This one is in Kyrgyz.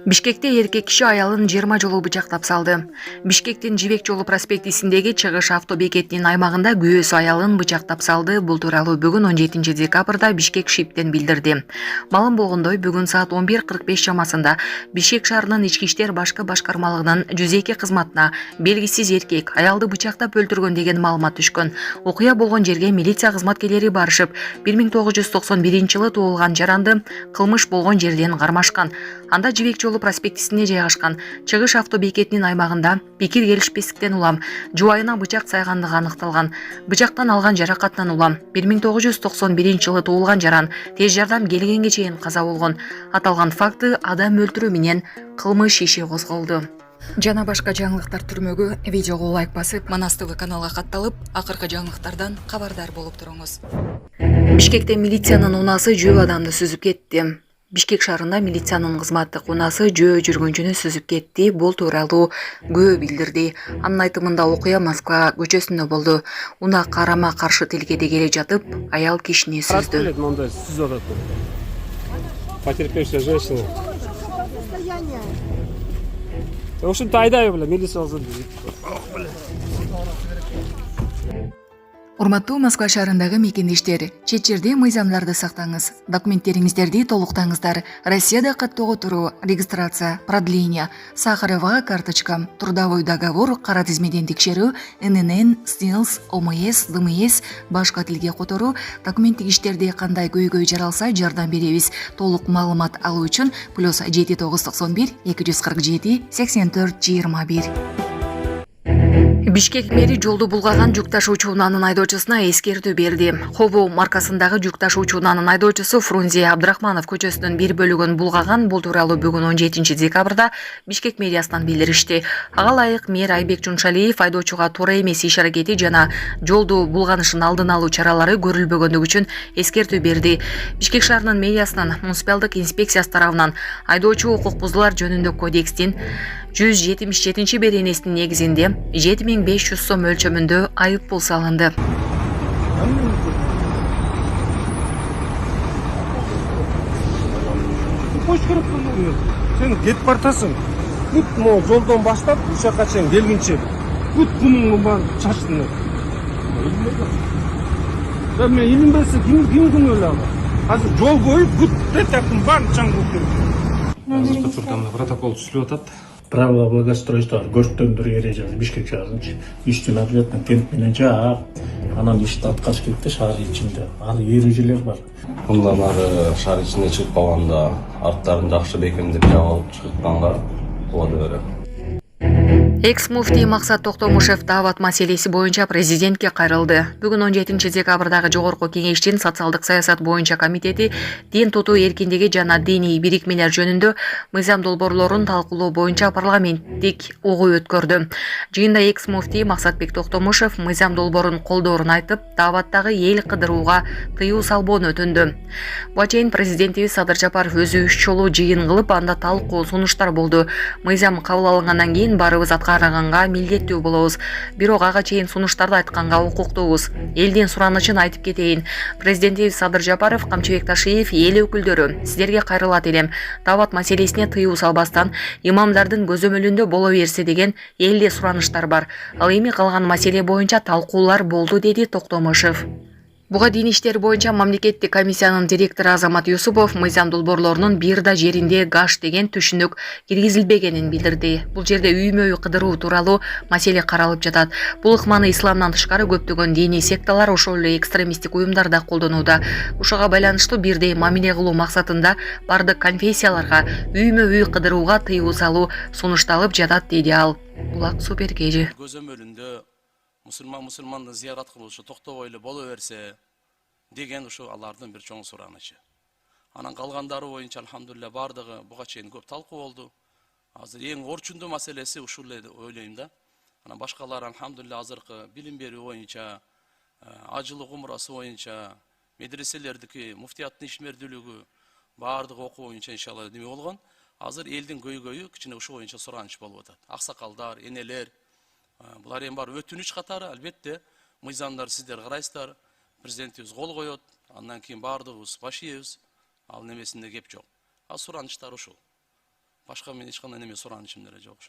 Бишкекте эркек киши аялын 20 жолу бычактап салды. Бишкектин Жибек жолу проспектисиндеги чыгыш автобекетинин аймагында күйөөсү аялын бычактап салды. Бул тууралуу бүгүн 17 декабрда Бишкек ШИПтен билдирди. Малым болгондой, бүгүн саат 11:45 чамасында Бишкек шаарынын ички иштер башкы башкармалыгынын 102 кызматына белгисиз эркек аялды бычактап өлтүргөн деген маалымат түшкөн. Окуя болгон жерге милиция кызматкерлери барышып, 1991-жылы туулган жаранды кылмыш болгон жерден кармашкан. Анда Жибек жолу проспектисине жайгашкан чыгыш автобекетинин аймагында пикир келишпестиктен улам жубайына бычак сайгандыгы аныкталган. Бычактан алган жаракатынан улам 1991-жылы туулган жаран тез жардам келгенге чейин каза болгон. Аталган факты адам өлтүрүү менен кылмыш иши козголду. Жана башка жаңылыктар түрмөгү видеого лайк басып, Манас ТВ каналга катталып, акыркы жаңылыктардан кабардар болуп туруңуз. Бишкекте милициянын унасы жөө адамды сүзүп кетти. Бишкек шаарында милициянын кызматтык унасы жөө жүргүнчүнү сүзүп кетти. Бул тууралуу күбө билдирди. Анын айтымында окуя Москва көчөсүндө болду. Уна карама каршы тилкеде келе жатып, аял кишини сүздү. Потерпевшая женщина. В общем-то, айдай, милиция алсын. Урматтуу Москва шаарындагы мекендештер, чет жерде мыйзамдарды сактаңыз. Документтериңиздерди толуктаңыздар. Россияда каттоого туруу, регистрация, продление, Сахарова карточка, трудовой договор, кара тизмеден текшерүү, ННН, СНИЛС, ОМС, ДМС, башка тилге которуу, документтик иштерде кандай көйгөй жаралса жардам беребиз. Толук маалымат алуу үчүн +7 991 247 84 21. Бишкек мэри жолду булгаган жүк ташуучу унаанын айдоочусуна эскертүү берди. Хобо маркасындагы жүк ташуучу унаанын айдоочусу Фрунзе Абдрахманов көчөсүнүн бир бөлүгүн булгаган. Бул тууралуу бүгүн 17 декабрда Бишкек мэриясынан билдиришти. Ага ылайык мэр Айбек Чуншалиев айдоочуга туура эмес иш аракети жана жолду булганышын алдын алуу чаралары көрүлбөгөндүгү үчүн эскертүү берди. Бишкек шаарынын мэриясынын муниципалдык инспекциясы тарабынан айдоочу укук бузуулар жөнүндө кодекстин 177 беренесинин негизинде 7500 сом өлчөмүндө айып пул салынды. Сен кетип бартасың. Бүт могу жолдон баштап ушакка чейин келгенче бүт кумуңду баарын чачтың. Мен илинбесе ким күнөөлүү ала? Азыр жол бою бүт детектин баарын чаңгып берди. Азыркы турда протокол түзүлүп атат. Правила благоустройства көрсөтөндүр эрежеси Бишкек шаарынын иштин обязательно тент менен жаап, анан ишти аткарыш керек да шаар ичинде. Аны эрежелер бар. Мында бары шаар ичине чыгып калганда арттарын жакшы бекемдеп жаап чыкканга боло берет. Экс-муфтий Максат Токтомушев даават маселеси боюнча президентке кайрылды. Бүгүн 17 декабрдагы жогорку кеңештин социалдык саясат боюнча комитети дин тутуу эркиндиги жана диний бирикмелер жөнүндө мыйзам долбоорлорун талкуулоо боюнча парламенттик угуу өткөрдү. Жыйында экс-муфтий Максатбек Токтомушев мыйзам долбоорун колдоорун айтып, дааваттагы эл кыдырууга тыюу салбоону өтүндү. Буга чейин президентибиз Садыр Жапаров өзү 3 жолу жыйын кылып, анда талкуу сунуштар болду. Мыйзам кабыл алынгандан кийин барыбыз караганга милдеттүү болобуз. Бирок ага чейин сунуштарды айтканга укуктуубуз. Элдин суранычын айтып кетейин. Президентибиз Садыр Жапаров, Камчыбек Ташиев, эл өкүлдөрү, сиздерге кайрылат элем. Даават маселесине тыюу салбастан имамдардын көзөмөлүндө боло берсе деген элде сураныштар бар. Ал эми калган маселе боюнча талкуулар болду, деди Токтомушев. Буга дин иштери боюнча мамлекеттик комиссиянын директору Азамат Юсупов мыйзам долбоорлорунун бир да жеринде гаш деген түшүнүк киргизилбегенин билдирди. Бул жерде үймө-үй кыдыруу тууралуу маселе каралып жатат. Бул ыкманы исламдан тышкары көптөгөн диний секталар, ошол эле экстремисттик уюмдар да колдонууда. Ушуга байланыштуу бирдей мамиле кылуу максатында бардык конфессияларга үймө-үй кыдырууга тыюу салуу сунушталып жатат, деди ал. Булак Суперкежи. Көзөмөлүндө мусулмандын зыярат кылышы токтобой эле боло берсе деген ушу алардын бир чоң суранычы. Анан калгандары боюнча алхамдулилля бардыгы буга чейин көп талкуу болду. Азыр эң орчундуу маселеси ушул эле ойлойм да. Анан башкалар алхамдулилля азыркы билим берүү боюнча, ажылык умурасы боюнча, медреселердики, муфтияттын ишмердүүлүгү бардыгы окуу боюнча иншалла неме болгон. Азыр элдин көйгөйү кичине ушул боюнча сураныч болуп атат. Аксакалдар, энелер, булар эми бар өтүнүч катары, албетте мыйзамдар сиздер карайсыздар, президентибиз кол коет, андан кийин бардыгыбыз баш ийебиз, ал немесинде кеп жок. А суранычтар ушул. Башка мен эч кандай неме суранычым деле жок ушул.